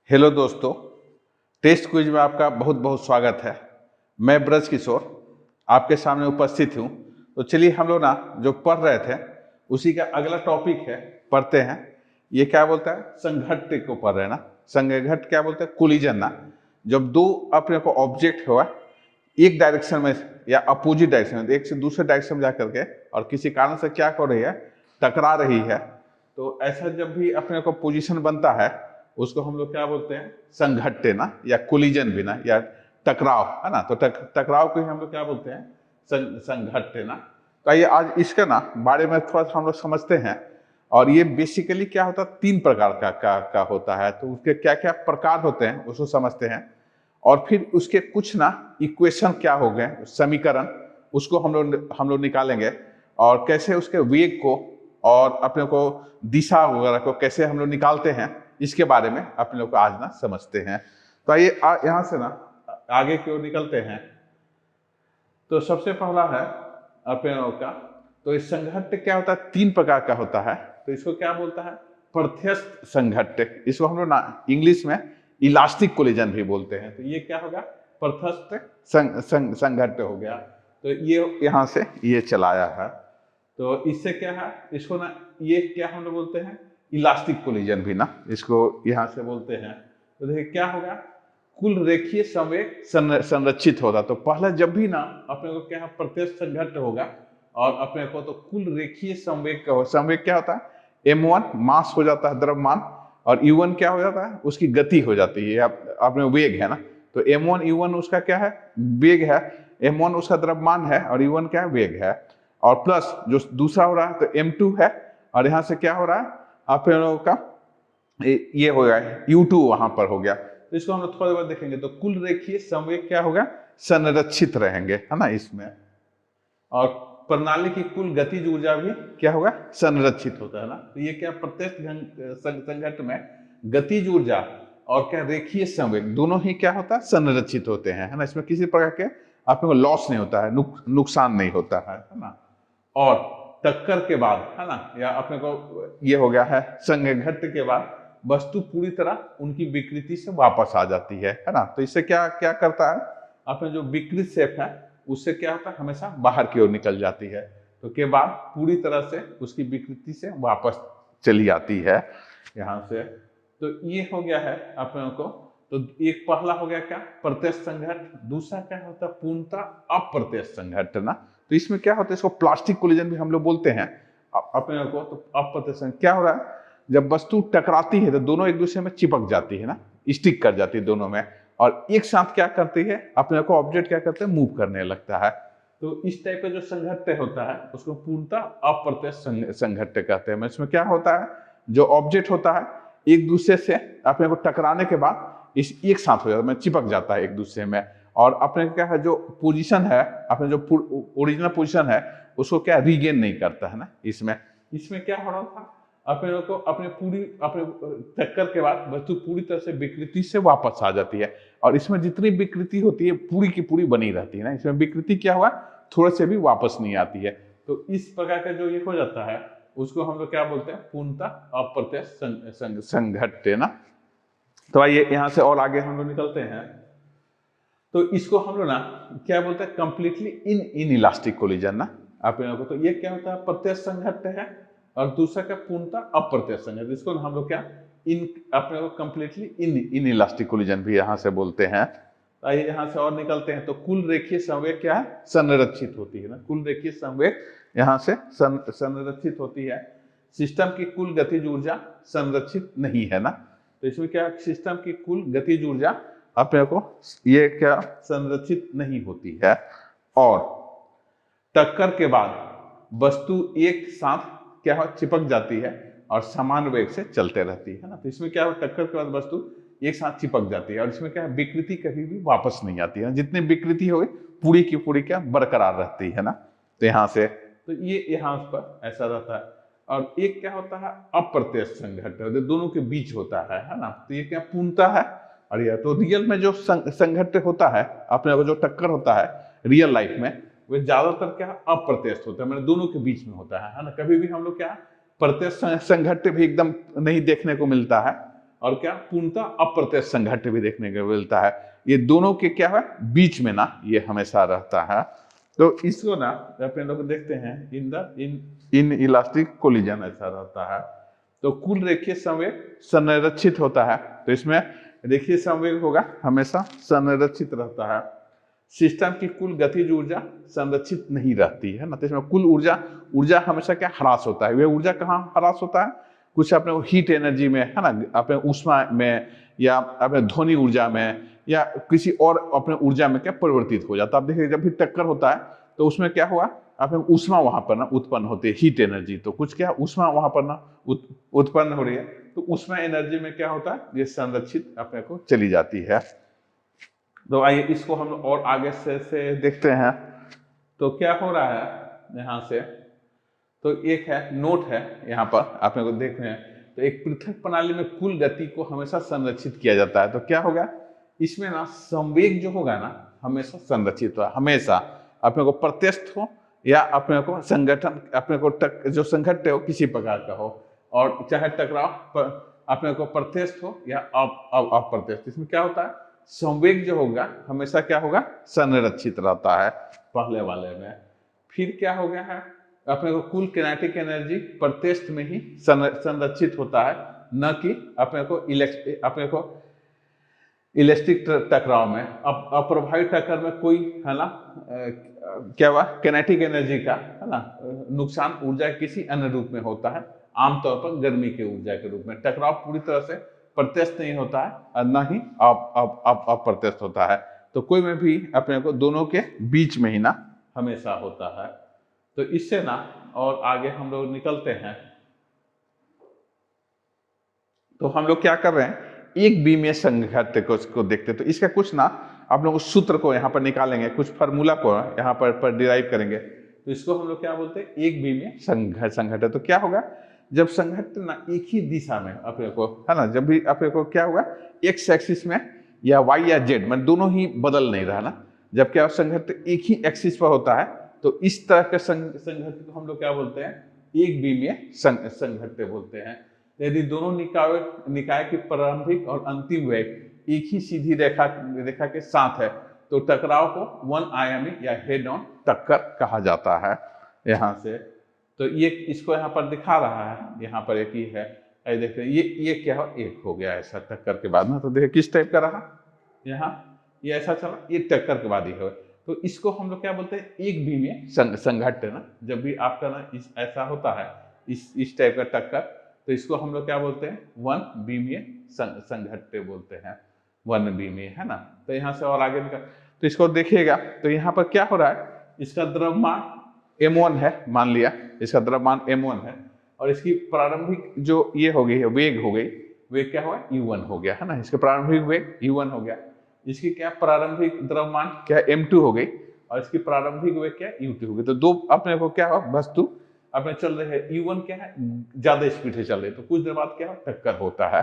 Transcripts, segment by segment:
Hello दोस्तों, test quiz में आपका बहुत बहुत स्वागत है। मैं ब्रज किशोर आपके सामने उपस्थित हूँ। तो चलिए हम लोग ना जो पढ़ रहे थे उसी का अगला टॉपिक है, पढ़ते हैं। ये क्या बोलता है, संघट्ट को पढ़ रहे हैं ना। संघट्ट क्या बोलते हैं, कोलिजन ना। जब दो अपने को ऑब्जेक्ट हुआ एक डायरेक्शन में या अपोजिट डायरेक्शन में, एक से दूसरे डायरेक्शन में जा करके और किसी कारण से क्या कर रही है, टकरा रही है, तो ऐसा जब भी अपने को पोजीशन बनता है उसको हम लोग क्या बोलते हैं, संघट्टे ना, या कोलिजन भी ना, या टकराव है ना। तो टकराव को ही हम लोग क्या बोलते हैं, संघट्टे ना। तो ये आज इसके ना बारे में थोड़ा सा हम लोग समझते हैं। और ये बेसिकली क्या होता है, तीन प्रकार का होता है। तो उसके क्या क्या प्रकार होते हैं उसको समझते हैं। और फिर उसके कुछ ना इक्वेशन क्या हो गए, समीकरण, उसको हम लोग निकालेंगे। और कैसे उसके वेग को और अपने को दिशा वगैरह को कैसे हम लोग निकालते हैं, इसके बारे में अपने लोग को आज ना समझते हैं। तो आइए यहाँ से ना आगे की ओर निकलते हैं। तो सबसे पहला है अपने लोग का, तो इस संघट्ट क्या होता है, तीन प्रकार का होता है। तो इसको क्या बोलता है, प्रत्यस्थ संघट्ट। इसको हम लोग ना इंग्लिश में इलास्टिक कोलिजन भी बोलते हैं। तो ये क्या होगा, प्रत्यस्थ संघट्ट हो गया। तो ये यहाँ से ये चलाया है। तो इससे क्या है, इसको ना ये क्या हम लोग बोलते हैं, इलास्टिक कोलिजन भी ना, इसको यहाँ से बोलते हैं। तो देखिए क्या होगा, कुल रेखीय संवेग संरक्षित होगा। तो पहले जब भी ना अपने को क्या प्रत्यक्ष संघट्ट होगा और अपने को तो कुल रेखीय संवेग का संवेग क्या होता है, m1 मास हो जाता है, द्रव्यमान, और u1 क्या हो जाता है, उसकी गति हो जाती है, अपने वेग है ना। तो m1 u1 उसका क्या है, वेग है, m1 उसका द्रव्यमान है और u1 क्या है, वेग है। और प्लस जो दूसरा हो रहा है तो m2 है, और यहाँ से क्या हो रहा है, आप लोगों का ये हो गया u2 वहां पर हो गया। तो इसको हम लोग थोड़ी बार देखेंगे। तो कुल रेखीय संवेग क्या होगा, संरक्षित रहेंगे है ना इसमें। और प्रणाली की कुल गतिज ऊर्जा भी क्या होगा, संरक्षित होता है ना। तो ये क्या प्रत्यक्ष संघट्ट में गतिज ऊर्जा और क्या रेखीय संवेग दोनों ही क्या होता है, संरक्षित होते हैं है ना। इसमें किसी प्रकार के आपको लॉस नहीं होता है, नुकसान नहीं होता है ना। और टक्कर के बाद है ना, या अपने को ये हो गया है संघट्ट के बाद वस्तु पूरी तरह उनकी विकृति से वापस आ जाती है ना। तो इससे क्या क्या करता है, अपने जो विकृत शेप है उससे क्या होता है, हमेशा बाहर की ओर निकल जाती है। तो के बाद पूरी तरह से उसकी विकृति से वापस चली आती है यहाँ से। तो ये हो गया है अपने को। तो एक पहला हो गया क्या, प्रत्यक्ष संघट्ट। दूसरा क्या होता है, पूर्णतः अप्रत्यक्ष संघट्ट ना। तो इसमें क्या होता है, इसको प्लास्टिक कोलिजन भी हम लोग बोलते हैं अपने को। तो अप्रत्यक्ष क्या हो रहा है, जब वस्तु टकराती है तो दोनों एक दूसरे में चिपक जाती है ना, स्टिक कर जाती है दोनों में, और एक साथ क्या करती है, अपने को ऑब्जेक्ट क्या करते हैं, मूव करने लगता है। तो इस टाइप का जो संघट्ट होता है उसको पूर्णतः अप्रत्यक्ष संघट्ट कहते हैं। इसमें क्या होता है, जो ऑब्जेक्ट होता है एक दूसरे से अपने को टकराने के बाद इस एक साथ हो जाता है, चिपक जाता है एक दूसरे में। और अपने क्या है, जो पोजीशन है, अपने जो ओरिजिनल पोजीशन है उसको क्या रीगेन नहीं करता है ना इसमें क्या हो रहा था, अपने को अपने टक्कर के बाद वस्तु पूरी तरह से विकृति से वापस आ जाती है। और इसमें जितनी विकृति होती है पूरी की पूरी बनी रहती है ना। इसमें विकृति क्या हुआ, थोड़े से भी वापस नहीं आती है। तो इस प्रकार का जो ये हो जाता है उसको हम लोग क्या बोलते हैं, पूर्णतः अप्रत्यक्ष संघट्ट ना। तो आइए यहाँ से और आगे हम लोग निकलते हैं। तो इसको हम लोग ना क्या बोलते हैं, कंप्लीटली इन इलास्टिक कोलिजन ना आप लोगों को। तो ये क्या होता है, प्रत्यक्ष संघट्ट है, और दूसरा क्या पूर्णतः अप्रत्यक्ष संघट्ट। इसको हम लोग क्या इन अपने को कंप्लीटली इन इलास्टिक कोलिजन भी यहाँ से बोलते हैं। आइए यहाँ से और निकलते हैं। तो कुल रेखीय संवेग क्या है, संरक्षित होती है ना। कुल रेखीय संवेग यहाँ से संरक्षित होती है। सिस्टम की कुल गतिज ऊर्जा संरक्षित नहीं है ना। तो इसमें क्या, सिस्टम की कुल गतिज ऊर्जा अपने को ये क्या संरक्षित नहीं होती है। और टक्कर के बाद वस्तु एक साथ क्या हो, चिपक जाती है और समान वेग से चलते रहती है ना। तो इसमें क्या हो, टक्कर के बाद वस्तु एक साथ चिपक जाती है, और इसमें क्या है, विकृति कभी भी वापस नहीं आती है। जितनी विकृति हो गई पूरी की पूरी क्या बरकरार रहती है ना। तो यहाँ से तो ये यहाँ पर ऐसा रहता है। और एक क्या होता है, अप्रत्यक्ष संघट्ट, दोनों के बीच होता है ना। तो ये क्या पूर्णता है, और यह तो रियल में जो संघट्ट होता है, अपने को जो टक्कर होता है रियल लाइफ में, वे ज्यादातर क्या अप्रत्यक्ष होता है, मतलब दोनों के बीच में होता है ना। कभी भी हम लोग क्या प्रत्यक्ष संघट्ट भी एकदम नहीं देखने को मिलता है, और क्या पूर्णतः अप्रत्यक्ष संघट्ट भी देखने को मिलता है। ये दोनों के क्या है बीच में ना ये हमेशा रहता है। तो इसको ना अपने लोग देखते हैं इन इलास्टिक कोलिजन ऐसा रहता है। तो कुल रेखीय संवेग संरक्षित होता है। तो इसमें रेखीय संवेग होगा हमेशा संरक्षित रहता है। सिस्टम की कुल गतिज ऊर्जा संरक्षित नहीं रहती है ना। तो इसमें कुल ऊर्जा हमेशा क्या ह्रास होता है। वह ऊर्जा कहाँ ह्रास होता है, कुछ अपने हीट एनर्जी में है ना, अपने ऊष्मा में या अपने ध्वनि ऊर्जा में या किसी और अपने ऊर्जा में क्या परिवर्तित हो जाता है। आप देखिए जब भी टक्कर होता है तो उसमें क्या हुआ, अपने ऊष्मा वहां पर ना उत्पन्न होती है, हीट एनर्जी। तो कुछ क्या ऊष्मा वहां पर ना उत्पन्न हो रही है। तो ऊष्मा एनर्जी में क्या होता है, ये संरक्षित अपने को चली जाती है। तो आइए इसको हम और आगे से देखते हैं। तो क्या हो रहा है यहाँ से, तो एक है नोट है यहाँ पर आप मेरे को देख रहे हैं। तो एक पृथक प्रणाली में कुल गति को हमेशा संरक्षित किया जाता है। तो क्या होगा इसमें ना, संवेग जो होगा ना हमेशा संरक्षित होगा। हमेशा अपने को प्रत्यक्ष हो या अपने को संगठन अपने को जो संघट्ट हो किसी प्रकार का हो, और चाहे टकराव अपने को प्रत्यक्ष हो या अप्रत्यक्ष, इसमें क्या होता है संवेग जो होगा हमेशा क्या होगा संरक्षित रहता है पहले वाले में। फिर क्या हो गया है, अपने को कुल किनेटिक एनर्जी प्रत्यक्ष में ही संरक्षित होता है, न कि अपने को इलेक्ट्रिक टकराव में। अब अप्रभावी टक्कर में कोई है ना क्या हुआ किनेटिक एनर्जी का है ना नुकसान ऊर्जा किसी अन्य रूप में होता है, आमतौर पर गर्मी के ऊर्जा के रूप में। टकराव पूरी तरह से प्रत्यक्ष नहीं होता है और न ही अप्रत्यक्ष होता है। तो कोई में भी अपने को दोनों के बीच में ही ना हमेशा होता है। तो इससे ना और आगे हम लोग निकलते हैं। तो हम लोग क्या कर रहे हैं, एक बीमीय संघट्ट को देखते हैं। तो इसका कुछ ना आप लोग सूत्र को यहाँ पर निकालेंगे, कुछ फार्मूला को यहाँ पर डिराइव करेंगे। तो इसको हम लोग क्या बोलते हैं, एक बीमीय संघट्ट। तो क्या होगा, जब संघट्ट ना एक ही दिशा में अपने को है ना, जब भी अपने को क्या होगा एक्स एक्सिस में या वाई या जेड में दोनों ही बदल नहीं रहा ना, जब क्या संघट्ट एक ही एक्सिस पर होता है तो इस तरह के संघट्ट को हम लोग क्या बोलते हैं, एक बीमीय संघट्ट बोलते हैं। यदि दोनों निकाय की प्रारंभिक और अंतिम वेग एक ही सीधी रेखा के साथ है तो टकराव को वन आयामी या हेड ऑन टक्कर कहा जाता है। यहाँ से तो ये इसको यहाँ पर दिखा रहा है, यहाँ पर एक ही है, देखते हैं ये क्या हो, एक हो गया ऐसा टक्कर के बाद ना। तो देखिए किस टाइप का रहा, यहाँ ये ऐसा चला, ये टक्कर के बाद ही हो। तो इसको हम लोग क्या बोलते हैं, एक बीमीय संघट्ट ना। जब भी आपका ना ऐसा होता है इस टाइप का टक्कर, तो इसको हम लोग क्या बोलते हैं, वन बीमीय संघट्ट बोलते हैं, वन बीमीय है ना। तो यहाँ से और आगे निकल, तो इसको देखिएगा। तो यहाँ पर क्या हो रहा है, इसका द्रव्यमान m1 है, मान लिया इसका द्रव्यमान m1 है, और इसकी प्रारंभिक जो ये हो गई है वेग हो गई, वेग क्या हुआ u1 हो गया है ना। इसका प्रारंभिक वेग u1 हो गया, इसकी क्या प्रारंभिक द्रव्यमान क्या m2 हो गई, और इसकी प्रारंभिक वेग क्या u2 हो गई। तो दो अपने को क्या हुआ वस्तु अपने चल रहे हैं, u1 क्या है ज्यादा स्पीड से चल रहे, तो कुछ देर बाद क्या टक्कर होता है।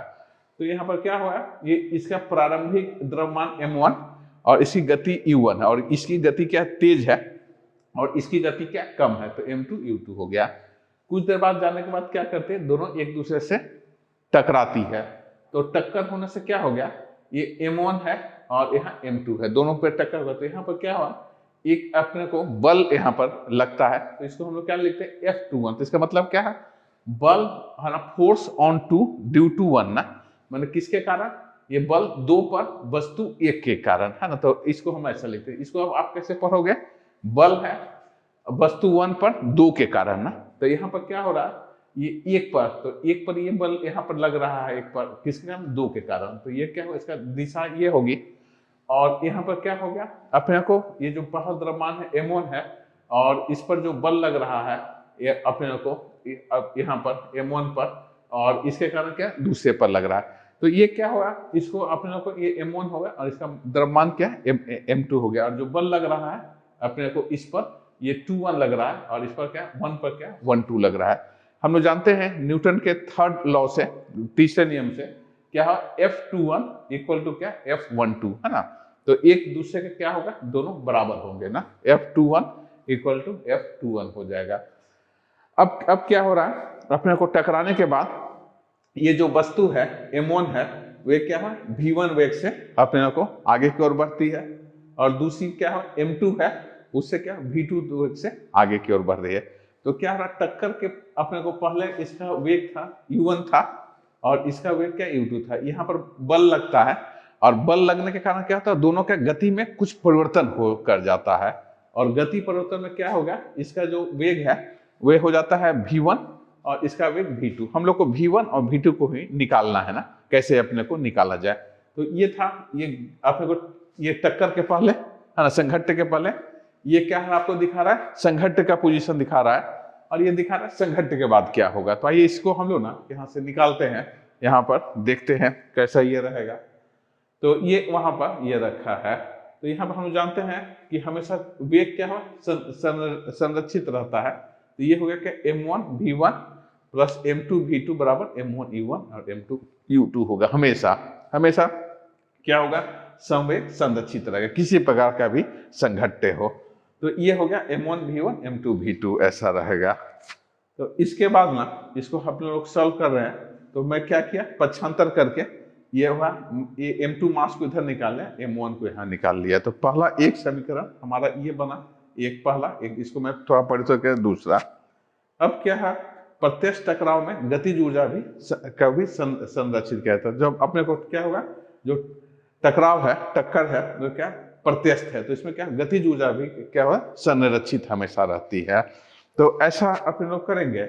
तो यहाँ पर क्या हुआ, ये इसका प्रारंभिक द्रव्यमान m1 और इसकी गति u1 है, और इसकी गति क्या तेज है और इसकी गति क्या कम है, तो m2 u2 हो गया। कुछ देर बाद जाने के बाद क्या करते हैं, दोनों एक दूसरे से टकराती है। तो टक्कर होने से क्या हो गया, ये m1 है और यहाँ m2 है, दोनों पे टक्कर हुआ। तो यहाँ पर क्या हुआ, एक अपने को बल यहाँ पर लगता है, तो इसको हम लोग क्या लिखते हैं F21। तो इसका मतलब क्या है, बल है ना, force on two due to one ना, मतलब किसके कारण, ये बल दो पर वस्तु एक के कारण है ना। तो इसको हम ऐसा लिखते हैं। इसको अब आप कैसे पढ़ोगे, बल है वस्तु वन पर दो के कारण ना। तो यहाँ पर क्या हो रहा है, ये एक पर, तो एक पर ये बल यहाँ पर लग रहा है, एक पर किसके कारण, दो के कारण। तो ये क्या हो, इसका दिशा ये होगी, और यहाँ पर क्या हो गया अपने को, ये जो पहला द्रव्यमान है m1 है, और इस पर जो बल लग रहा है ये अपने को यहाँ पर m1 पर, और इसके कारण क्या दूसरे पर लग रहा है। तो ये क्या होगा, इसको अपने को ये m1 हो गया, और इसका द्रव्यमान क्या है m2 हो गया, और जो बल लग रहा है अपने को इस पर ये 2-1 लग रहा है, और इस पर क्या 1 पर क्या 1-2 लग रहा है। हम लोग जानते हैं न्यूटन के थर्ड लॉ से, तीसरे नियम से, क्या है F21 इक्वल टू क्या F12 है ना। तो एक दूसरे के क्या होगा, दोनों बराबर होंगे ना, F21 इक्वल टू F21 हो जाएगा। अब क्या हो रहा है, अपने को टकराने के बाद ये जो वस्तु है m1 है, वे क्या है v1 वेग से अपने को आगे की ओर बढ़ती है, और दूसरी क्या है m2 है, उससे क्या v2 वेग से आगे की ओर बढ़ रही है। तो क्या रहा, टक्कर के अपने को पहले इसका वेग था u1 था और इसका वेग क्या u2 था। यहाँ पर बल लगता है और बल लगने के कारण क्या होता है, दोनों के गति में कुछ परिवर्तन हो कर जाता है, और गति परिवर्तन में क्या होगा, इसका जो वेग है वे हो जाता है v1 और इसका वेग v2। हम लोग को v1 और v2 को ही निकालना है ना, कैसे अपने को निकाला जाए। तो ये था, ये अपने को ये टक्कर के पहले है ना, संघट्ट के पहले ये क्या है आपको दिखा रहा है, संघट्ट का पोजीशन दिखा रहा है, और ये दिखा रहा है संघट्ट के बाद क्या होगा। तो आइए इसको हम लोग ना यहाँ से निकालते हैं, यहाँ पर देखते हैं कैसा ये रहेगा। तो ये वहां पर ये रखा है, तो यहाँ पर हम जानते हैं कि हमेशा वेग क्या हो संरक्षित रहता है। तो ये हो गया कि m1 v1 plus m2 v2 बराबर m1 u1 और m2 u2 होगा। हमेशा हमेशा क्या होगा, संवेग संरक्षित रहेगा, किसी प्रकार का भी संघट्ट हो। तो ये हो गया m1 v1 m2 v2 ऐसा रहेगा। तो इसके बाद ना इसको हम लोग सॉल्व कर रहे हैं, तो मैं क्या किया, पक्षांतर करके ये हुआ, ये m2 मास को इधर निकाले, m1 को यहाँ निकाल लिया। तो पहला एक समीकरण हमारा ये बना, एक पहला, एक इसको मैं थोड़ा परिचय कर दूसरा। अब क्या है, प्रत्यक्ष टकराव में गतिज ऊर्जा भी कभी संरक्षित किया था। जब अपने को क्या होगा, जो टकराव है, टक्कर है, जो क्या प्रत्यक्ष है, तो इसमें क्या गतिज ऊर्जा भी क्या हुआ, संरक्षित हमेशा रहती है। तो ऐसा अपने लोग करेंगे,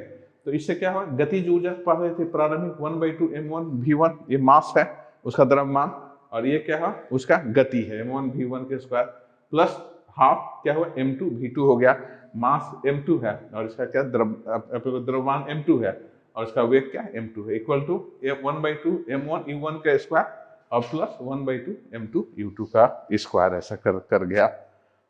तो इससे क्या होगा, गतिज ऊर्जा पहले थी प्रारंभिक 1/2 m1 v1, ये मास है उसका द्रव्यमान, और ये क्या है उसका गति है m1 v1 के स्क्वायर प्लस हाफ क्या हुआ m2 v2 हो गया। मास m2 है और इसका क्या द्रव्यमान m2 है और इसका वेग क्या m2 है, इक्वल टू 1/2 m1 u1 का स्क्वायर और प्लस 1/2 m2 u2 का स्क्वायर, ऐसा कर गया।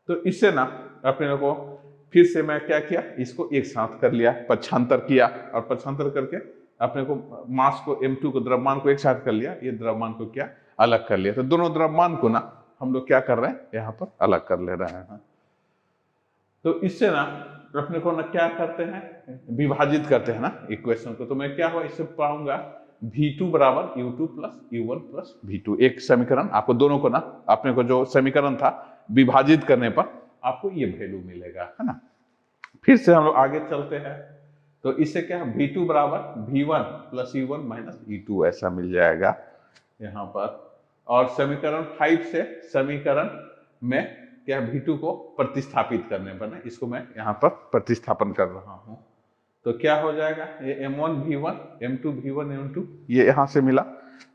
तो इससे ना अपने लोग को फिर से मैं क्या किया, इसको एक साथ कर लिया, पक्षांतर किया, और पक्षांतर करके अपने को मास को m2 को द्रव्यमान को एक साथ कर लिया, ये द्रव्यमान को क्या अलग कर लिया। तो दोनों द्रव्यमान को ना हम लोग क्या कर रहे हैं, यहाँ पर अलग कर ले रहे हैं। तो इससे ना अपने को ना क्या करते हैं, विभाजित करते हैं ना इक्वेशन को। तो मैं क्या हुआ, इससे पाऊंगा v2 बराबर u2 plus u1 plus v2। एक समीकरण आपको दोनों को ना, अपने को जो समीकरण था विभाजित करने पर आपको ये वैल्यू मिलेगा, है ना। फिर से हम लोग आगे चलते हैं, तो इससे क्या है, v2 बराबर v1 plus u1 minus e2 ऐसा मिल जाएगा यहाँ पर। और समीकरण 5 से समीकरण में क्या v2 को प्रतिस्थापित करने पर ना, इसको मैं यहाँ पर प्रतिस्थापन कर रहा हूँ। तो क्या हो जाएगा, ये m1 v1 m2 v1 m2 ये यहाँ से मिला,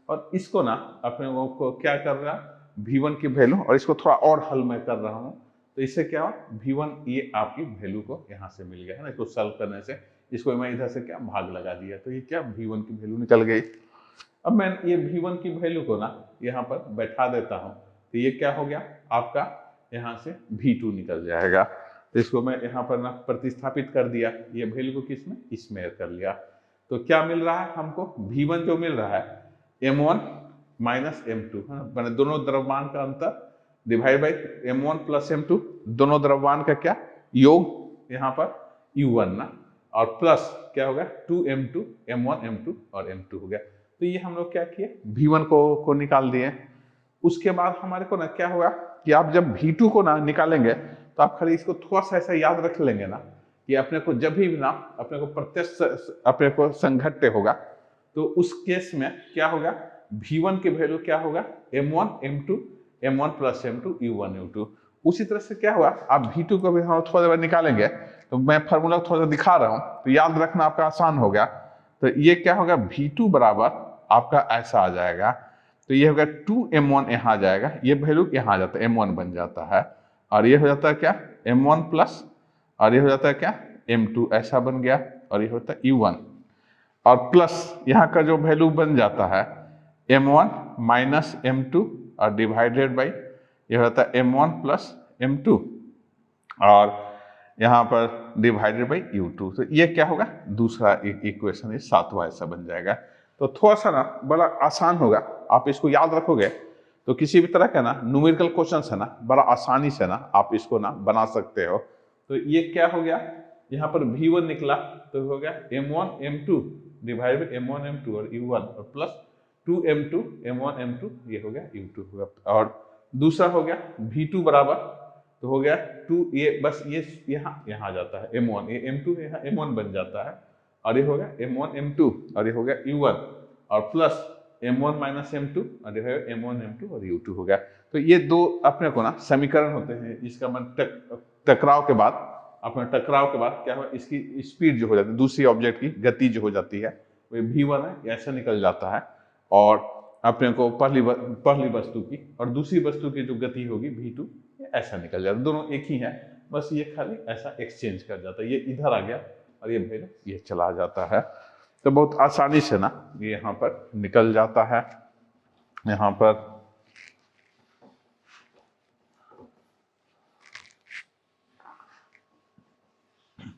और इसको ना अपने को क्या कर रहा है v1 की वैल्यू, और इसको थोड़ा और हल मैं कर रहा हूँ। तो इससे क्या हुआ, v1 ये आपकी वैल्यू को यहाँ से मिल गया है ना, इसको सॉल्व करने से इसको मैं इधर से क्या भाग लगा दिया, तो ये क्या v1 की वैल्यू निकल गई। अब मैं ये v1 की वैल्यू को ना यहाँ पर बैठा देता हूँ, तो ये क्या हो गया आपका, यहाँ से v2 निकल जाएगा। तो इसको मैं यहाँ पर ना प्रतिस्थापित कर दिया, ये वैल्यू को किसमें, इसमें कर लिया। तो क्या मिल रहा है हमको, v1 जो मिल रहा है m1 माइनस m2, मैंने दोनों द्रव्यमान का अंतर divide by m1 plus m2, दोनों द्रव्यमान का क्या योग यहाँ पर u1 ना, और प्लस क्या होगा 2m2 m1 m2 और m2 हो गया। तो ये हम लोग क्या किए, v1 को निकाल दिए। उसके बाद हमारे को ना क्या होगा कि आप जब v2 को ना निकालेंगे, तो आप खाली इसको थोड़ा सा ऐसा याद रख लेंगे ना कि अपने को जब भी ना अपने को प्रत्यक्ष अपने को संघट्ट होगा, तो उस केस में क्या होगा, v1 की वैल्यू क्या होगा m1 m2 m1 plus m2 u1 u2। उसी तरह से क्या हुआ, आप v2 को भी हम थोड़ा देर निकालेंगे, तो मैं फार्मूला थोड़ा सा दिखा रहा हूँ, तो याद रखना आपका आसान हो गया। तो ये क्या होगा, v2 बराबर आपका ऐसा आ जाएगा, तो ये होगा 2m1 यहाँ आ जाएगा, ये वैल्यू यहाँ आ जाता है m1 बन जाता है, और ये हो जाता है क्या m1 प्लस, और ये हो जाता है क्या m2 ऐसा बन गया, और ये होता है u1, और प्लस यहाँ का जो वैल्यू बन जाता है m1 माइनस m2 और डिवाइडेड बाई ये होता है m1 प्लस m2 और यहाँ पर डिवाइडेड बाई u2। तो ये क्या होगा, दूसरा इक्वेशन, ये सातवां ऐसा बन जाएगा। तो थोड़ा सा ना बड़ा आसान होगा, आप इसको याद रखोगे तो किसी भी तरह का ना न्यूमेरिकल क्वेश्चन है ना बड़ा आसानी से ना आप इसको ना बना सकते हो। तो ये क्या हो गया, यहाँ पर v1 निकला, तो हो गया m1 m2 divide by m1 m2 और u1 और प्लस 2m2 m1 m2 ये हो गया u2 हो गया। और दूसरा हो गया v2 बराबर तो हो गया 2 ये बस ये यहाँ आ जाता है m1 ये m2 यहाँ m1 बन जाता है और ये हो गया m1 m2 और ये हो गया u1 और प्लस m1 माइनस m2 और ये है m1 m2 और u2 हो गया। तो ये दो अपने को ना समीकरण होते हैं, इसका मतलब टकराव के बाद अपने टकराव के बाद क्या हुआ, इसकी स्पीड जो हो जाती है, दूसरी ऑब्जेक्ट की गति जो हो जाती है वो v1 है, ऐसा निकल जाता है। और अपने को पहली वस्तु की और दूसरी वस्तु की जो गति होगी v2 ऐसा निकल जाता है, दोनों एक ही है, बस ये खाली ऐसा एक्सचेंज कर जाता है, ये इधर आ गया और ये वैल्यू ये चला जाता है। तो बहुत आसानी से ना ये यहाँ पर निकल जाता है। यहाँ पर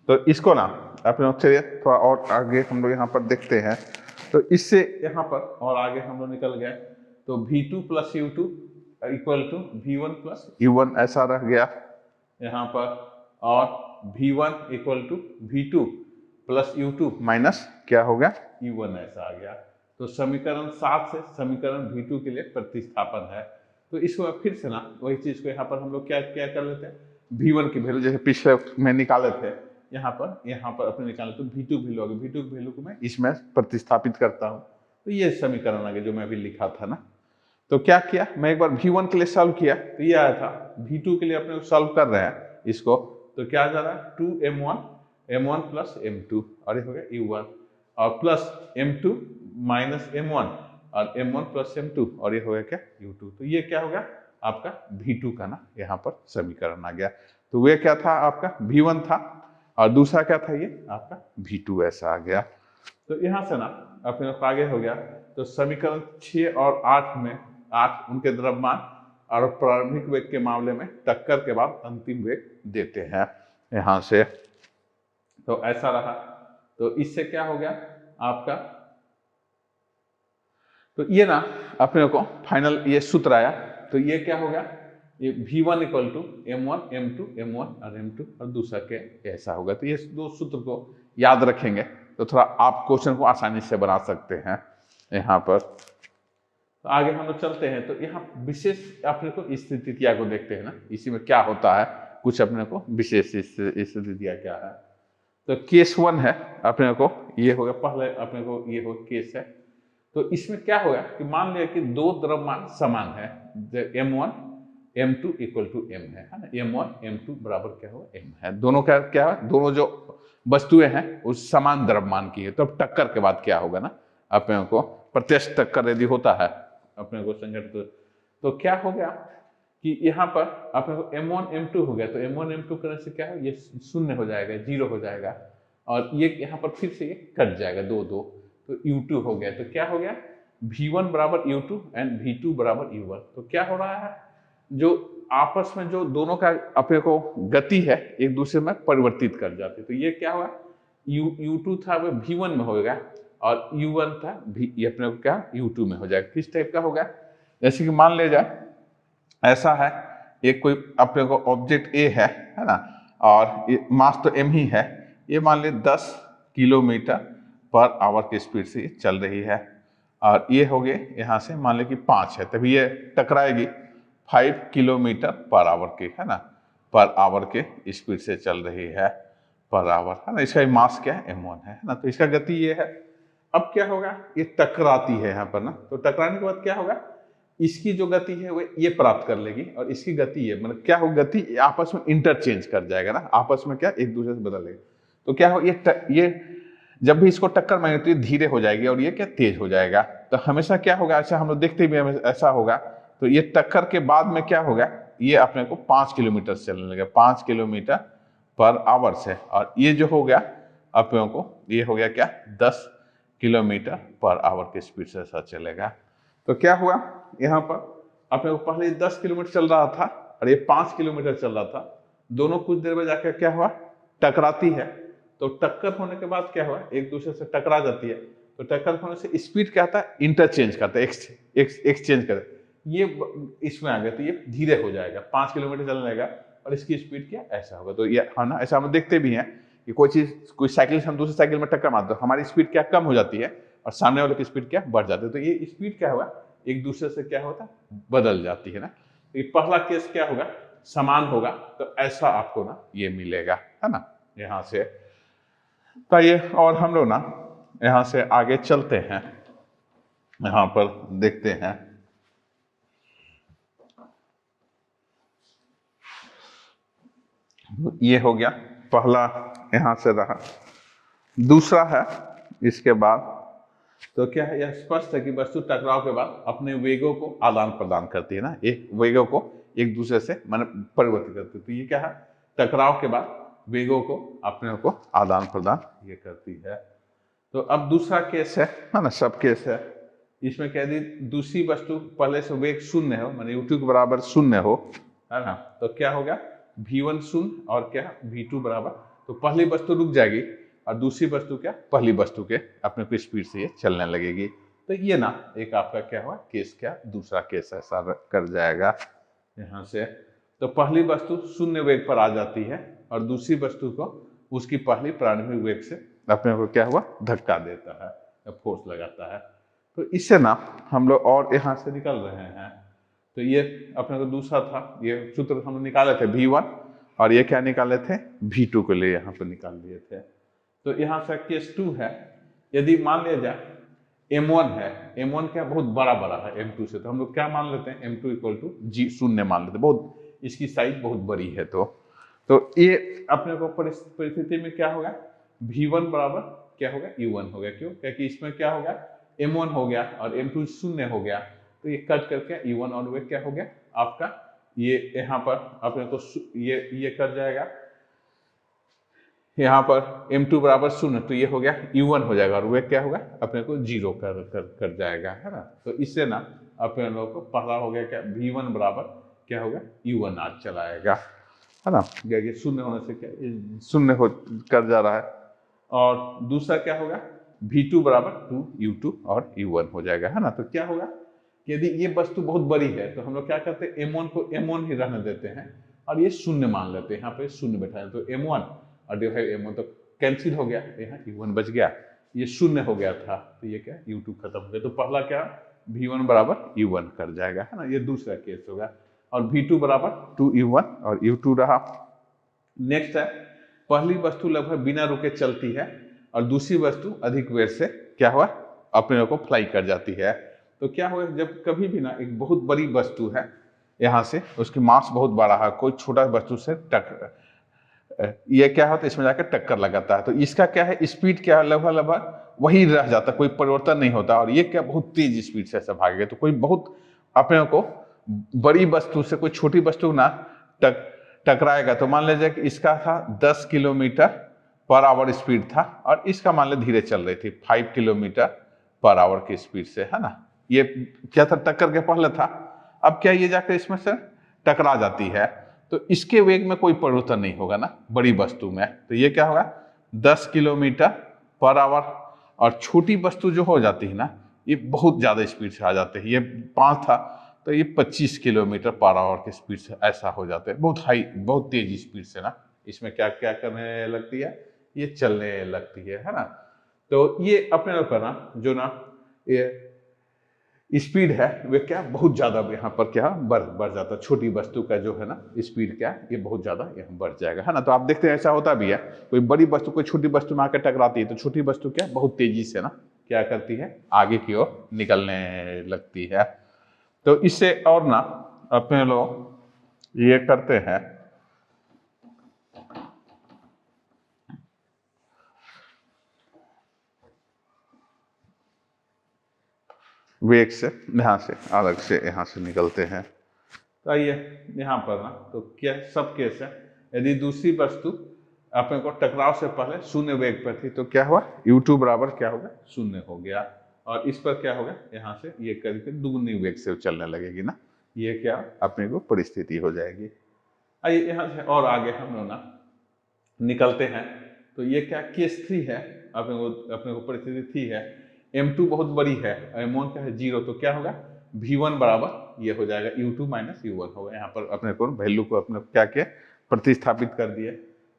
तो इसको ना अपने चलिए थोड़ा और आगे हम लोग यहाँ पर देखते हैं। तो इससे यहाँ पर और आगे हम लोग निकल गए तो v2 plus u2 equal to v1 plus u1 ऐसा रह गया यहाँ पर, और v1 equal to v2 plus u2 minus क्या हो गया u1 ऐसा आ गया। तो समीकरण 7 से समीकरण v2 के लिए प्रतिस्थापन है। तो इसको फिर से ना वही चीज को यहाँ पर हम लोग क्या क्या कर लेते हैं, v1 की वैल्यू जैसे पिछले में निकाले थे यहाँ पर अपने निकाले तो v2 वैल्यू आ गई, v2 की वैल्यू को मैं इसमें प्रतिस्थापित करता हूँ तो ये समीकरण आ गया जो मैं अभी लिखा था ना। तो क्या किया, मैं एक बार v1 के लिए सॉल्व किया तो ये आया था, v2 के लिए अपने को सॉल्व कर रहे हैं इसको तो क्या आ जा रहा है 2m1 प्लस m2 और ये हो गया u1 और प्लस m2 माइनस m1 और m1 प्लस m2 और ये हो गया क्या u2। तो ये क्या हो गया आपका v2 का ना यहाँ पर समीकरण आ गया। तो वे क्या था आपका v1 था और दूसरा क्या था ये आपका v2 ऐसा आ गया। तो यहाँ से ना अपने आगे हो गया। तो समीकरण 6 और 8 में 8 उनके द्रव्यमान और प्रारंभिक वेग के मामले में टक्कर के बाद अंतिम वेग देते हैं यहाँ से। तो ऐसा रहा। तो इससे क्या हो गया आपका, तो ये ना अपने को फाइनल ये सूत्र आया। तो ये क्या हो गया, ये v1 equal to m1 m2 m1 और m2 और दूसरा के ऐसा होगा। तो ये दो सूत्र को याद रखेंगे तो थोड़ा आप क्वेश्चन को आसानी से बना सकते हैं यहाँ पर। तो आगे हम लोग चलते हैं। तो यहाँ विशेष अपने को स्थितियाँ को देखते हैं ना, इसी में क्या होता है, कुछ अपने को विशेष स्थितियाँ क्या है। तो केस 1 है अपने को, ये हो गया पहले अपने को ये हो केस है। तो इसमें क्या होगा कि मान लिया कि दो द्रव्यमान समान है, m1 m2 equal to m है ना, m1 m2 बराबर क्या होगा m है, दोनों का क्या है, दोनों जो वस्तुएं हैं उस समान द्रव्यमान की है। तो अब टक्कर के बाद क्या होगा ना अपने को, प्रत्यक्ष टक्कर यदि होता है अपने को संघटित तो क्या हो गया कि यहाँ पर अपने को m1 m2 हो गया। तो m1 m2 करने से क्या है, ये शून्य हो जाएगा, 0 हो जाएगा और ये यहाँ पर फिर से ये कट जाएगा 2 2, तो u2 हो गया। तो क्या हो गया v1 बराबर u2 एंड v2 बराबर u1। तो क्या हो रहा है, जो आपस में जो दोनों का अपने को गति है एक दूसरे में परिवर्तित कर जाती है। तो ये क्या हुआ, u2 था वो v1 में हो गया और u1 था ये अपने को क्या u2 में हो जाएगा। किस टाइप का होगा, जैसे कि मान ले जाए ऐसा है, एक कोई अपने को ऑब्जेक्ट ए है ना, और मास तो m ही है, ये मान ले 10 किलोमीटर पर आवर की स्पीड से चल रही है और ये हो गए यहाँ से मान ले कि 5 है, तभी ये टकराएगी 5 किलोमीटर पर आवर की है ना, पर आवर के स्पीड से चल रही है पर आवर है ना। इसका मास क्या है m1 है ना, तो इसका गति ये है। अब क्या होगा, ये टकराती है यहाँ पर ना, तो टकराने के बाद क्या होगा, इसकी जो गति है वो ये प्राप्त कर लेगी और इसकी गति है, मतलब क्या हो, गति आपस में इंटरचेंज कर जाएगा ना, आपस में क्या एक दूसरे से बदलेगा। तो क्या हो, ये जब भी इसको टक्कर मारेंगे तो ये धीरे हो जाएगी और ये क्या तेज हो जाएगा। तो हमेशा क्या होगा, अच्छा हम लोग देखते भी ऐसा होगा। तो ये टक्कर के बाद में क्या होगा, ये अपने को 5 किलोमीटर से चलने लगेगा, 5 किलोमीटर पर आवर से, और ये जो हो गया अपने को ये हो गया क्या 10 किलोमीटर पर आवर की स्पीड से ऐसा चलेगा। तो क्या हुआ यहाँ पर अपने को पहले 10 किलोमीटर चल रहा था और ये 5 किलोमीटर चल रहा था, दोनों कुछ देर में जाकर क्या हुआ टकराती है। तो टक्कर होने के बाद क्या हुआ, एक दूसरे से टकरा जाती है। तो टक्कर होने से स्पीड क्या आता है, इंटरचेंज करता है, एक्सचेंज करता है। ये इसमें आ गया तो ये धीरे हो जाएगा, 5 किलोमीटर चलने लगेगा और इसकी स्पीड क्या ऐसा होगा। तो ये है ना, ऐसा हम देखते भी हैं कि कि कोई चीज, कोई साइकिल से हम दूसरी साइकिल में टक्कर मारते हैं, हमारी स्पीड क्या कम हो जाती है और सामने वाले की स्पीड क्या बढ़ जाती है। तो ये स्पीड क्या हुआ, एक दूसरे से क्या होता है, बदल जाती है ना। तो ये पहला केस क्या होगा, समान होगा, तो ऐसा आपको ना ये मिलेगा, है ना। यहाँ से तो ये, और हम लोग ना यहाँ से आगे चलते हैं, यहाँ पर देखते हैं। ये हो गया पहला, यहाँ से रहा। दूसरा है इसके बाद, तो क्या है, यह स्पष्ट है कि वस्तु टकराव के बाद अपने वेगों को आदान प्रदान करती है ना, एक वेगों को एक दूसरे से माने परिवर्तित करती है। तो ये क्या है, टकराव के बाद वेगों को अपने को आदान प्रदान ये करती है। तो अब दूसरा केस है ना, सब केस है। इसमें क्या दी, दूसरी वस्तु पहले से वेग शून्य हो, माने u2 के बराबर शून्य हो, है ना। तो क्या होगा, v1 शून्य और क्या v2 बराबर, तो पहली वस्तु रुक जाएगी और दूसरी वस्तु क्या, पहली वस्तु के अपने को स्पीड से ये चलने लगेगी। तो ये ना एक आपका क्या हुआ केस, क्या दूसरा केस ऐसा कर जाएगा यहाँ से। तो पहली वस्तु शून्य वेग पर आ जाती है और दूसरी वस्तु को उसकी पहली प्रारंभिक वेग से अपने को क्या हुआ, धक्का देता है, फोर्स लगाता है। तो इससे ना हम लोग और यहाँ से निकल रहे हैं। तो ये अपने को दूसरा था, ये सूत्र हम निकाले थे v1, और ये क्या निकाले थे, v2 के लिए यहाँ पर निकाल लिए थे। तो यहाँ से केस 2 है, यदि मान लिया जाए m1 है, m1 क्या बहुत बड़ा है m2 से, तो हम लोग क्या मान लेते हैं, m2 इक्वल टू g शून्य मान लेते हैं, बहुत इसकी साइज बहुत बड़ी है। तो ये अपने को परिस्थिति में क्या होगा, v1 बराबर क्या होगा, u1 हो गया। क्यों, क्योंकि इसमें क्या होगा, m1 हो गया और m2 शून्य हो गया, तो ये कट करके u1 और वे क्या हो गया आपका, ये यहाँ पर अपने को ये कर जाएगा, यहाँ पर m2 बराबर शून्य, तो ये हो गया u1 हो जाएगा और वे क्या होगा अपने को 0 कर जाएगा, है ना। तो इससे ना अपने लोगों को पहला हो गया क्या, v1 बराबर क्या होगा, u1 आज चलाएगा, है ना। ये शून्य होने से क्या शून्य हो कर जा रहा है। और दूसरा क्या होगा, v2 बराबर 2u2 और u1 हो जाएगा, है ना। तो क्या होगा, यदि ये वस्तु बहुत बड़ी है तो हम लोग क्या करते हैं, m1 को m1 ही रहने देते हैं और ये शून्य मान लेते हैं, यहाँ पे शून्य बैठा है। तो m1 और डिवाइड m1 तो कैंसिल हो गया, यहाँ u1 बच गया, ये शून्य हो गया था, तो ये क्या u2 खत्म हो गया। तो पहला क्या, v1 बराबर u1 कर जाएगा, है ना। ये दूसरा केस होगा। और v2 बराबर 2u1 और u2 रहा। नेक्स्ट है, पहली वस्तु लगभग बिना रुके चलती है और दूसरी वस्तु अधिक वेग से क्या हुआ, अपने को फ्लाई कर जाती है। तो क्या हुआ, जब कभी भी ना एक बहुत बड़ी वस्तु है, यहाँ से उसकी मास बहुत बड़ा है, कोई छोटा वस्तु से ये क्या होता है, इसमें जाकर टक्कर लगाता है, तो इसका क्या है, स्पीड क्या है, लगभग वही रह जाता, कोई परिवर्तन नहीं होता, और ये क्या बहुत तेज स्पीड से ऐसा भागेगा। तो कोई बहुत अपने को बड़ी वस्तु से कोई छोटी वस्तु ना टकराएगा, तो मान लीजिए कि इसका था 10 किलोमीटर पर आवर स्पीड था और इसका मान लीजिए धीरे चल रही थी 5 किलोमीटर पर आवर की स्पीड से, है ना। ये क्या था, टक्कर के पहले था, अब क्या ये जाकर इसमें से टकरा जाती है, तो इसके वेग में कोई परिवर्तन नहीं होगा ना बड़ी वस्तु में। तो ये क्या होगा, 10 किलोमीटर पर आवर, और छोटी वस्तु जो हो जाती है ना, ये बहुत ज्यादा स्पीड से आ जाते हैं। ये 5 था तो ये 25 किलोमीटर पर आवर की स्पीड से ऐसा हो जाते हैं, बहुत हाई, बहुत तेज स्पीड से ना इसमें क्या क्या करने लगती है, ये चलने लगती है ना। तो ये अपने लोग का ना जो ना ये स्पीड है वे क्या बहुत ज्यादा यहाँ पर क्या बढ़ जाता है, छोटी वस्तु का जो है ना स्पीड क्या ये बहुत ज्यादा यहाँ बढ़ जाएगा, है ना। तो आप देखते हैं ऐसा होता भी है, कोई बड़ी वस्तु कोई छोटी वस्तु में आकर टकराती है तो छोटी वस्तु क्या बहुत तेजी से ना क्या करती है, आगे की ओर निकलने लगती है। तो इससे और ना अपने लोग ये करते हैं, वेग से यहाँ से अलग से यहाँ से निकलते हैं। तो आइए यहाँ पर ना, तो क्या सब केस है, यदि दूसरी वस्तु अपने को टकराव से पहले शून्य वेग पर थी तो क्या हुआ, u2 बराबर क्या होगा, शून्य हो गया, और इस पर क्या होगा, यहाँ से ये करके दुगुनी वेग से चलने लगेगी ना, ये क्या अपने को परिस्थिति हो जाएगी। आइए यहाँ से और आगे हम लोग ना निकलते हैं। तो ये क्या केस 3 है, अपने को परिस्थिति 3 है, m2 बहुत बड़ी है, m1 क्या है 0, तो क्या होगा v1 बराबर ये हो जाएगा u2 माइनस u1 होगा। यहाँ पर अपने को वैल्यू को अपने क्या के प्रतिस्थापित कर दिए,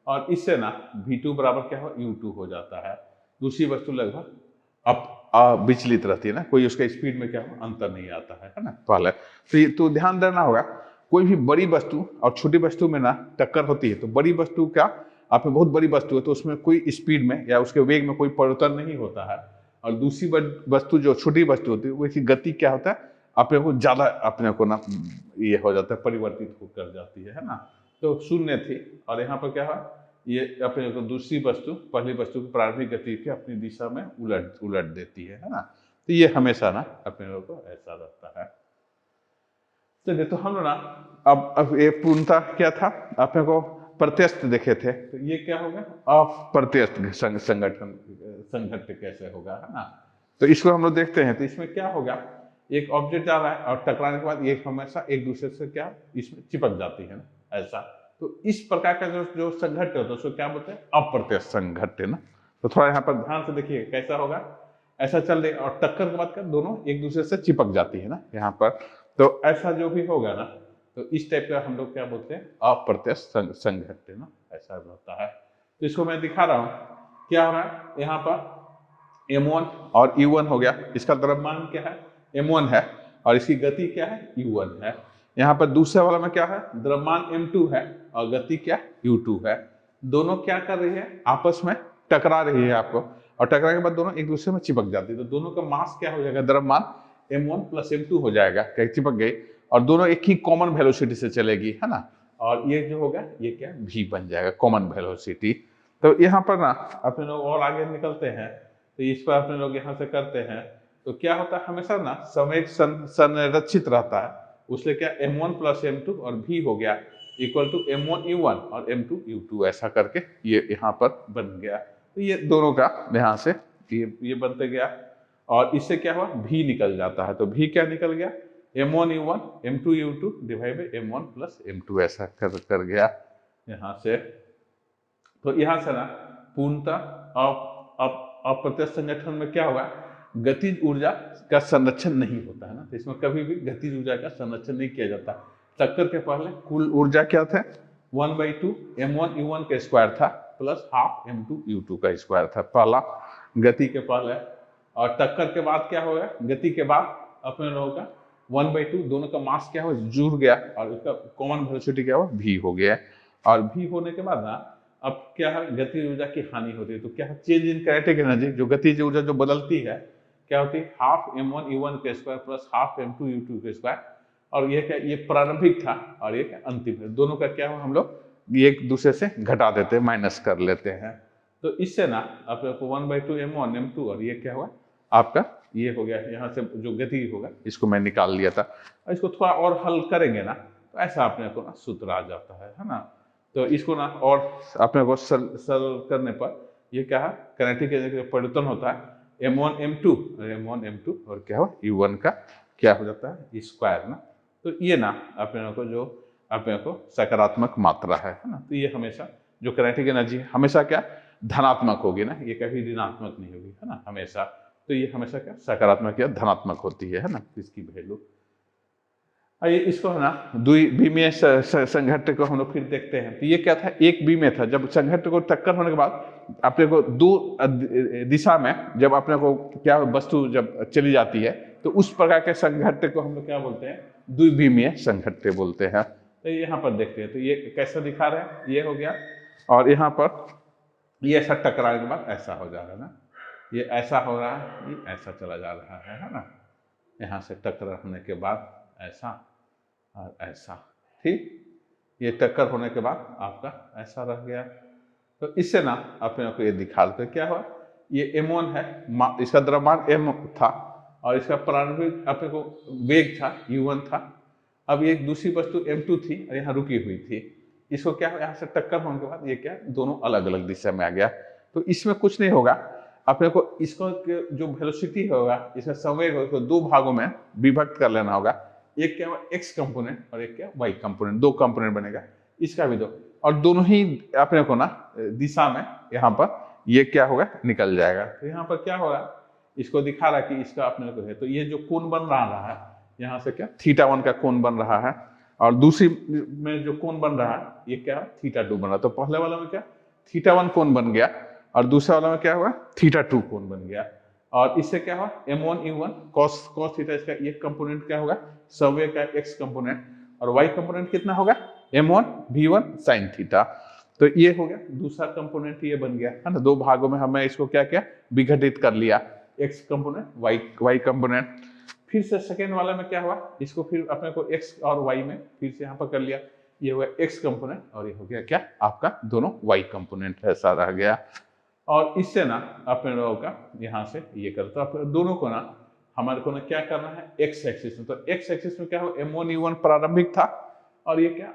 और इससे ना v2 बराबर क्या हो u2 हो जाता है। दूसरी वस्तु लगभग विचलित रहती है ना, कोई उसका स्पीड में क्या हो अंतर नहीं आता है ना। पहले तो ये तो ध्यान देना होगा, कोई भी बड़ी वस्तु और छोटी वस्तु में ना टक्कर होती है तो बड़ी वस्तु क्या आप में बहुत बड़ी वस्तु है तो उसमें कोई स्पीड में या उसके वेग में कोई परिवर्तन नहीं होता है, और दूसरी वस्तु जो छोटी वस्तु होती है उसकी गति क्या होता है अपने को ज्यादा अपने को ना ये हो जाता है, परिवर्तित होकर जाती है ना। तो शून्य थी और यहाँ पर क्या है ये अपने को दूसरी वस्तु पहली वस्तु की प्रारंभिक गति की अपनी दिशा में उलट देती है ना। तो ये हमेशा ना अपने लोगों को ऐसा रहता है। चलिए तो हम लोग ना अब ये पूर्णता क्या था अपने को प्रत्यस्त देखे थे, तो ये क्या होगा अप्रत्यस्त संघट्ट कैसे होगा है ना। तो इसको हम लोग देखते हैं, तो इसमें क्या होगा एक ऑब्जेक्ट जा रहा है और टकराने के बाद ये हमेशा एक दूसरे से क्या इसमें चिपक जाती है ना ऐसा। तो इस प्रकार का जो संघट्ट होता है उसको क्या बोलते हैं अप्रत्यस्त संघट्ट है ना। तो थोड़ा यहाँ पर ध्यान से देखिए कैसा होगा, ऐसा चल रही और टक्कर के बाद दोनों एक दूसरे से चिपक जाती है ना यहाँ पर। तो ऐसा जो भी होगा ना तो इस टाइप का हम लोग क्या बोलते हैं अप्रत्यस्त संघट्ट है ना, ऐसा होता है। तो इसको मैं दिखा रहा हूँ क्या हो रहा है यहाँ पर m1 और u1 हो गया, इसका द्रव्यमान क्या है m1 है और इसकी गति क्या है u1 है। यहाँ पर दूसरे वाला में क्या है द्रव्यमान m2 है और गति क्या u2 है। दोनों क्या कर रही है आपस में टकरा रही है आपको, और टकराने के बाद दोनों एक दूसरे में चिपक जाती है। तो दोनों का मास क्या हो जाएगा द्रव्यमान m1 प्लस m2 हो जाएगा, क्या चिपक गई और दोनों एक ही कॉमन वेलोसिटी से चलेगी है ना। और ये जो होगा ये क्या v बन जाएगा कॉमन वेलोसिटी। तो यहाँ पर ना अपने लोग और आगे निकलते हैं, तो इस पर अपने लोग यहाँ से करते हैं तो क्या होता है हमेशा ना समय संरक्षित रहता है, उसलिए क्या m1 प्लस m2 और v हो गया इक्वल टू m1 u1 और m2 u2 ऐसा करके ये यहाँ पर बन गया। तो ये दोनों का यहाँ से ये बनते गया और इससे क्या हुआ v निकल जाता है। तो v क्या निकल गया m1 u1 m2 u2 divide by m1 plus m2 ऐसा कर गया यहाँ से। तो यहाँ से ना पूर्णतः अप्रत्यस्त संगठन में क्या होगा गतिज ऊर्जा का संरक्षण नहीं होता है ना। तो इसमें कभी भी गतिज ऊर्जा का संरक्षण नहीं किया जाता। टक्कर के पहले कुल ऊर्जा क्या था 1/2 m1 u1 का स्क्वायर था प्लस हाफ m2 u2 का स्क्वायर था पहला गति के पहले। और टक्कर के बाद क्या होगा गति के बाद अपने लोगों का 1/2 दोनों का मास क्या हो जुड़ गया और इसका कॉमन वेलोसिटी क्या हुआ v हो गया। और v होने के बाद ना अब क्या है गतिज ऊर्जा की हानि होती है। तो क्या है चेंज इन काइनेटिक एनर्जी, जो गतिज ऊर्जा जो बदलती है क्या होती है हाफ m1 u1 के square plus half m2 u2 के स्क्वायर। और ये क्या ये प्रारंभिक था और ये क्या अंतिम है, दोनों का क्या हो हम लोग एक दूसरे से घटा देते हैं माइनस कर लेते हैं। तो इससे ना अपने को 1/2 m1 m2 और ये क्या हुआ आपका ये हो गया यहाँ से जो गति होगा इसको मैं निकाल लिया था। और इसको थोड़ा और हल करेंगे ना तो ऐसा अपने को ना सूत्र आ जाता है ना। तो इसको ना और अपने को सरल करने पर ये क्या है काइनेटिक एनर्जी परिवर्तन होता है m1 m2 और क्या हो u1 का क्या हो जाता है स्क्वायर ना। तो ये ना अपने को जो अपने को सकारात्मक मात्रा है ना, तो ये हमेशा जो काइनेटिक एनर्जी है हमेशा क्या धनात्मक होगी ना, ये कभी ऋणात्मक नहीं होगी है ना हमेशा। तो ये हमेशा क्या सकारात्मक या धनात्मक होती है ना इसकी वैल्यू। आइए इसको है ना द्विमीय संघट्ट को हम लोग फिर देखते हैं। तो ये क्या था एक बीम में था, जब संघट्ट को टक्कर होने के बाद अपने को दो दिशा में जब अपने को क्या वस्तु जब चली जाती है तो उस प्रकार के संघट्ट को हम लोग क्या बोलते हैं द्विमीय संघट्ट बोलते हैं। तो यहाँ पर देखते हैं तो ये कैसा दिखा रहे हैं ये हो गया और यहाँ पर ये ऐसा टकराने के बाद ऐसा हो जा रहा है ना, ये ऐसा हो रहा है ये ऐसा चला जा रहा है ना, यहाँ से टक्कर होने के बाद ऐसा और ऐसा ठीक, ये टक्कर होने के बाद आपका ऐसा रह गया। तो इससे ना अपने को ये दिखा देते क्या हुआ ये m1 है इसका द्रव्यमान m था और इसका प्रारंभिक अपने को वेग था u1 था। अब ये दूसरी वस्तु m2 थी और यहाँ रुकी हुई थी, इसको क्या यहाँ से टक्कर होने के बाद ये क्या दोनों अलग अलग दिशा में आ गया। तो इसमें कुछ नहीं होगा अपने को इसको जो वेलोसिटी होगा इसका संवेग होगा दो भागों में विभक्त कर लेना होगा, एक क्या x कंपोनेंट और एक क्या y कंपोनेंट, दो कंपोनेंट बनेगा इसका भी दो और दोनों ही अपने को ना दिशा में यहाँ पर ये क्या होगा निकल जाएगा। तो यहाँ पर क्या हो रहा है इसको दिखा रहा है कि इसका अपने को है तो ये जो कोण बन रहा है यहाँ से क्या θ1 का कोण बन रहा है और दूसरी में जो कोण बन रहा है ये क्या है, θ2 बन रहा है। तो पहले वाला में क्या θ1 कोण बन गया और दूसरे वाला में क्या हुआ θ2 कोण बन गया। और इससे क्या हुआ m1 u1 cos थीटा, इसका ये कंपोनेंट क्या होगा सर्वे का x कंपोनेंट, और y कंपोनेंट कितना होगा m1 v1 sin थीटा। तो ये हो गया दूसरा कंपोनेंट, ये बन गया है ना। दो भागों में हमें इसको क्या क्या विघटित कर लिया, x कंपोनेंट y कंपोनेंट। फिर से सेकेंड वाला में क्या हुआ, इसको फिर अपने को x और y में फिर से यहाँ पर कर लिया, ये हुआ x कंपोनेंट और ये हो गया क्या आपका दोनों y कंपोनेंट, ऐसा रह गया। और इससे ना अपने लोगों का यहाँ से ये करता, तो दोनों को ना हमारे को ना क्या करना है x एक्सिस में। तो x एक्सिस में क्या हो m1 u1 प्रारंभिक था और ये क्या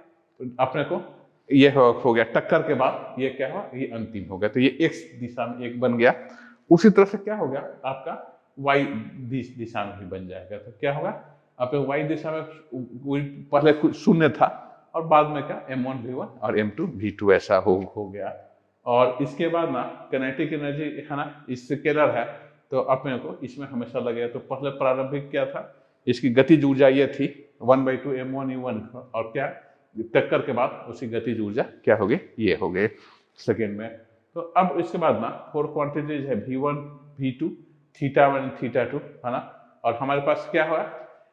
अपने को ये हो गया टक्कर के बाद ये क्या हुआ ये अंतिम हो गया। तो ये x दिशा में एक बन गया। उसी तरह से क्या हो गया आपका y दिशा में भी बन जाएगा। तो क्या होगा आपके y दिशा में पहले शून्य था और बाद में क्या m1 v1 और m2 v2 ऐसा हो गया। और इसके बाद ना काइनेटिक एनर्जी है ना स्केलर है, तो अपने को इसमें हमेशा लगेगा। तो पहले प्रारंभिक क्या था, इसकी गतिज ऊर्जा ये थी 1/2 m1 u1 और क्या टक्कर के बाद उसकी गतिज ऊर्जा क्या हो गई ये हो गए सेकेंड में। तो अब इसके बाद ना 4 क्वांटिटीज है v1 v2 θ1 θ2 है ना। और हमारे पास क्या हुआ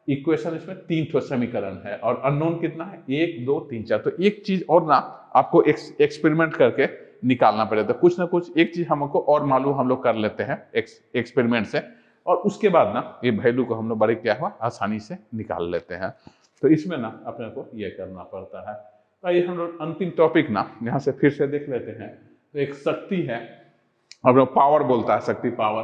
इक्वेशन, इसमें 3 ठो समीकरण है और अननोन कितना है 1 2 3 4। तो एक चीज और ना आपको एक्सपेरिमेंट करके निकालना पड़ेगा। तो कुछ ना कुछ एक चीज हमको और मालूम हम लोग कर लेते हैं एक्सपेरिमेंट से, और उसके बाद ना ये वैल्यू को हम लोग बड़े क्या हुआ आसानी से निकाल लेते हैं। तो इसमें ना अपने को ये करना पड़ता है। तो ये हम लोग अंतिम टॉपिक ना यहाँ से फिर से देख लेते हैं। तो एक शक्ति है और पावर बोलता है, शक्ति पावर।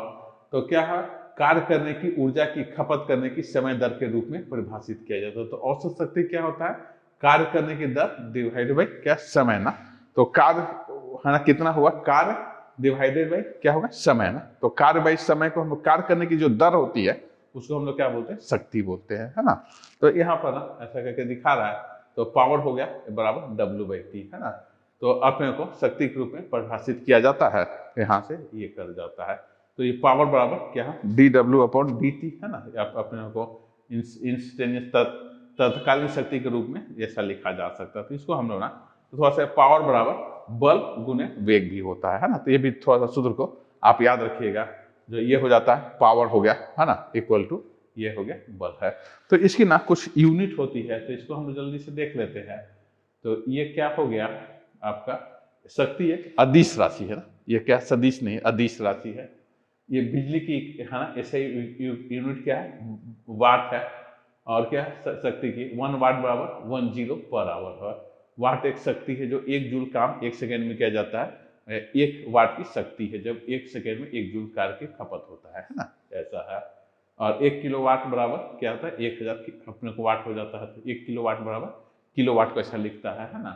तो क्या है कार्य करने की ऊर्जा की खपत करने की समय दर के रूप में परिभाषित किया जाता है। तो औसत शक्ति क्या होता है कार्य करने की दर डिवाइडेड बाई क्या समय ना। तो कार्य है ना कितना हुआ कार्य डिवाइडेड बाई क्या होगा समय ना। तो कार्य बाई समय को हम लोग कार्य करने की जो दर होती है उसको हम लोग क्या बोलते हैं शक्ति बोलते हैं है ना। तो यहाँ पर ना ऐसा करके दिखा रहा है। तो पावर हो गया बराबर W/T है ना। तो अपने को शक्ति के रूप में परिभाषित किया जाता है, यहाँ से ये कर जाता है। तो ये पावर बराबर क्या है dW/dt है ना। अपने को इंस्टेंटेनियस तत्कालीन शक्ति के रूप में ऐसा लिखा जा सकता है। तो इसको हम लोग ना तो थोड़ा सा पावर बराबर बल गुने वेग भी होता है ना। तो ये भी थोड़ा सा सूत्र को आप याद रखिएगा। जो ये हो जाता है पावर हो गया है ना इक्वल टू ये हो गया बल है। तो इसकी ना कुछ यूनिट होती है, तो इसको हम जल्दी से देख लेते हैं। तो ये क्या हो गया आपका शक्ति एक अदिश राशि है ना। ये क्या सदिश नहीं अदिश राशि है। ये बिजली की है ना ऐसे यूनिट क्या है वाट है। और क्या शक्ति की 1 वाट बराबर 1 जीरो पर आवर है। वाट एक शक्ति है जो 1 जूल काम 1 सेकेंड में किया जाता है। 1 वाट की शक्ति है जब 1 सेकेंड में 1 जूल कार्य की खपत होता है ना, ऐसा है। और 1 किलो वाट बराबर क्या होता है 1000 अपने को वाट हो जाता है। तो 1 किलो वाट बराबर किलो वाट को ऐसा लिखता है ना।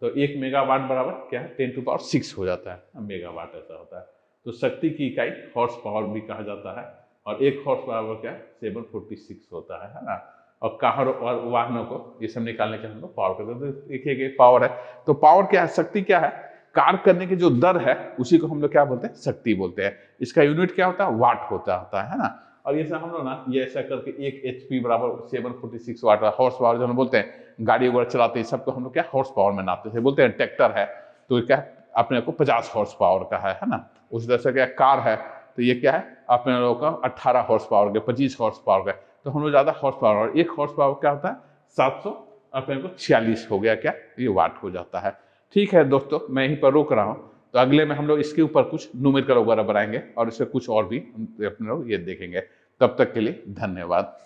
तो 1 मेगावाट बराबर क्या है 10⁶ हो जाता है मेगावाट ऐसा होता है। तो शक्ति की इकाई हॉर्स पावर भी कहा जाता है और 1 हॉर्स पावर क्या 746 होता है ना। और कार और वाहनों को ये सब निकालने के हम लोग पावर करते हैं। तो देखिए पावर है तो पावर क्या है शक्ति क्या है कार्य करने की जो दर है उसी को हम लोग क्या बोलते हैं शक्ति बोलते हैं। इसका यूनिट क्या होता है वाट होता है ना। और ये सब हम लोग ना ये ऐसा करके 1 HP बराबर 746 वाट हॉर्स पावर जो हम बोलते हैं गाड़ी वगैरह चलाते हैं सबको हम लोग क्या हॉर्स पावर में नापते थे। बोलते हैं ट्रैक्टर है तो क्या अपने को 50 हॉर्स पावर का है ना। उसी तरह से क्या कार है तो ये क्या है अपने लोगों का 18 हॉर्स पावर का 25 हॉर्स पावर का। तो हम लोग ज़्यादा हॉर्स पावर और 1 हॉर्स पावर क्या होता है 700 अपने को 46 हो गया क्या ये वाट हो जाता है। ठीक है दोस्तों मैं यहीं पर रोक रहा हूँ। तो अगले में हम लोग इसके ऊपर कुछ न्यूमेरिकल वगैरह बनाएंगे और इससे कुछ और भी अपने लोग ये देखेंगे। तब तक के लिए धन्यवाद।